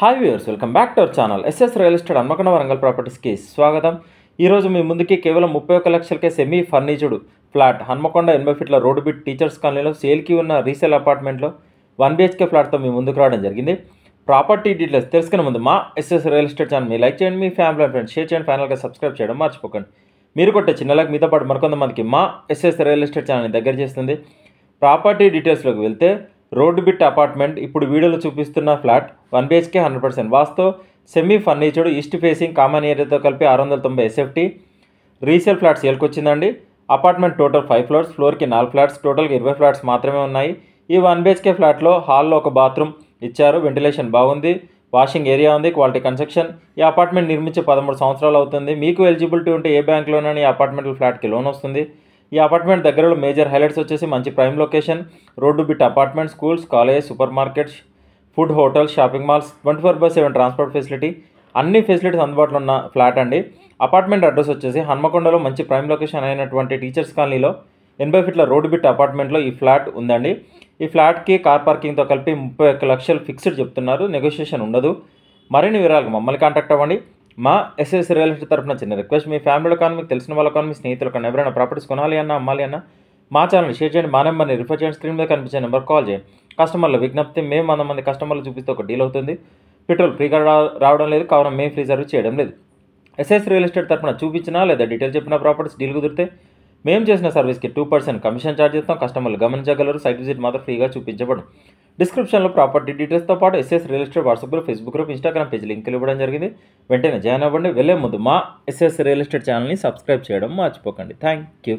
Hi viewers, welcome back to our channel SS real estate Hanamkonda Warangal ప్రాపర్టీస్కి స్వాగతం. ఈరోజు మీ ముందుకి కేవలం 31 లక్షలకే సెమీ ఫర్నిచర్డ్ ఫ్లాట్ హన్మకొండ 80 ఫీట్ల రోడ్డు బిట్ టీచర్స్ కాలనీలో సేల్కి ఉన్న రీసేల్ అపార్ట్మెంట్లో 1 BHK ఫ్లాట్తో మీ ముందుకు రావడం జరిగింది. ప్రాపర్టీ డీటెయిల్స్ తెలుసుకునే ముందు మా ఎస్ఎస్ రియల్ ఎస్టేట్ ఛానల్ మీ లైక్ చేయండి, మీ ఫ్యామిలీ అండ్ ఫ్రెండ్స్ షేర్ చేయండి, ఫైనల్గా సబ్స్క్రైబ్ చేయడం మర్చిపోకండి. మీరు కొట్టే చిన్న లైక్ మీతో పాటు మరికొంతమందికి మా ఎస్ఎస్ రియల్ ఎస్టేట్ ఛానల్ని దగ్గర చేస్తుంది. ప్రాపర్టీ డీటెయిల్స్లోకి వెళ్తే రోడ్డు బిట్ అపార్ట్మెంట్, ఇప్పుడు వీడియోలో చూపిస్తున్న flat 1 BHK 100% vastu, semi furnished, east facing, common ఏరియాతో కలిపి 690 SFT రీసేల్ ఫ్లాట్ సేల్కి వచ్చిందండి. అపార్ట్మెంట్ టోటల్ 5 ఫ్లోర్స్, ఫ్లోర్కి 4 ఫ్లాట్స్, టోటల్గా 20 ఫ్లాట్స్ మాత్రమే ఉన్నాయి. ఈ 1 BHK ఫ్లాట్లో హాల్లో ఒక బాత్రూమ్ ఇచ్చారు, వెంటిలేషన్ బాగుంది, వాషింగ్ ఏరియా ఉంది, క్వాలిటీ కన్స్ట్రక్షన్. ఈ అపార్ట్మెంట్ నిర్మించి 13 సంవత్సరాలు అవుతుంది. మీకు ఎలిజిబిలిటీ ఉంటే ఏ బ్యాంక్లోనైనా ఈ అపార్ట్మెంట్ ఫ్లాట్కి లోన్ వస్తుంది. ఈ అపార్ట్మెంట్ దగ్గరలో మేజర్ హైలైట్స్ వచ్చేసి మంచి prime location, road bit apartment, schools, college, super markets, food, hotels, shopping malls, 24/7 transport facility, అన్ని ఫెసిలిటీస్ అందుబాటులో ఉన్న ఫ్లాట్ అండి. అపార్ట్మెంట్ అడ్రస్ వచ్చేసి హన్మకొండలో మంచి ప్రైమ్ లొకేషన్ అయినటువంటి టీచర్స్ కాలనీలో 80 ఫీట్ల రోడ్డు బిట్ అపార్ట్మెంట్లో ఈ ఫ్లాట్ ఉందండి. ఈ ఫ్లాట్కి కార్ పార్కింగ్తో కలిపి 31 లక్షలు ఫిక్స్డ్ చెప్తున్నారు, నెగోషియేషన్ ఉండదు. మరిన్ని వివరాలకు మమ్మల్ని కాంటాక్ట్ అవ్వండి. మా ఎస్ఎస్ రియల్ ఎస్టేట్ తరఫున చిన్న రిక్వెస్ట్, మీ ఫ్యామిలీలో కానీ మీకు తెలిసిన వాళ్ళ కానీ మీ స్నేహితులు కానీ ఎవరైనా ప్రాపర్టీస్ కొనాలి అన్నా అమ్మాలి అన్నా మా ఛానల్ షేర్ చేయండి, మా నెంబర్ని రిఫర్ చేయండి, స్క్రీన్ మీద కనిపించే నెంబర్ కాల్ చేయండి. కస్టమర్ల విజ్ఞప్తి, మేము 100 మంది కస్టమర్లు చూపిస్తే ఒక డీల్ అవుతుంది. పెట్రోల్ ఫ్రీగా రావడం లేదు, కావున మేము ఫ్రీ సర్వీస్ చేయడం లేదు. ఎస్ఎస్ రియల్ ఎస్టేట్ తరఫున చూపించినా లేదా డీటెయిల్ చెప్పిన ప్రాపర్టీస్ డీల్ కుదిరితే మేము చేసిన సర్వీస్కి 2% కమిషన్ ఛార్జ్ చేస్తాం. కస్టమర్లు గమనించగలరు. సైట్ విజిట్ మాత్రం ఫ్రీగా చూపించబடும். డిస్క్రిప్షన్లో ప్రాపర్టీ డీటెయిల్స్తో పాటు SS real estate WhatsApp group, Facebook group, Instagram page లింకులు ఇవ్వడం జరిగింది. వెంటనే జాయిన్ అవ్వండి. వెళ్ళే ముందు మా ఎస్ఎస్ రియల్ ఎస్టేట్ ఛానల్ని సబ్స్క్రైబ్ చేయడం మర్చిపోకండి. Thank you.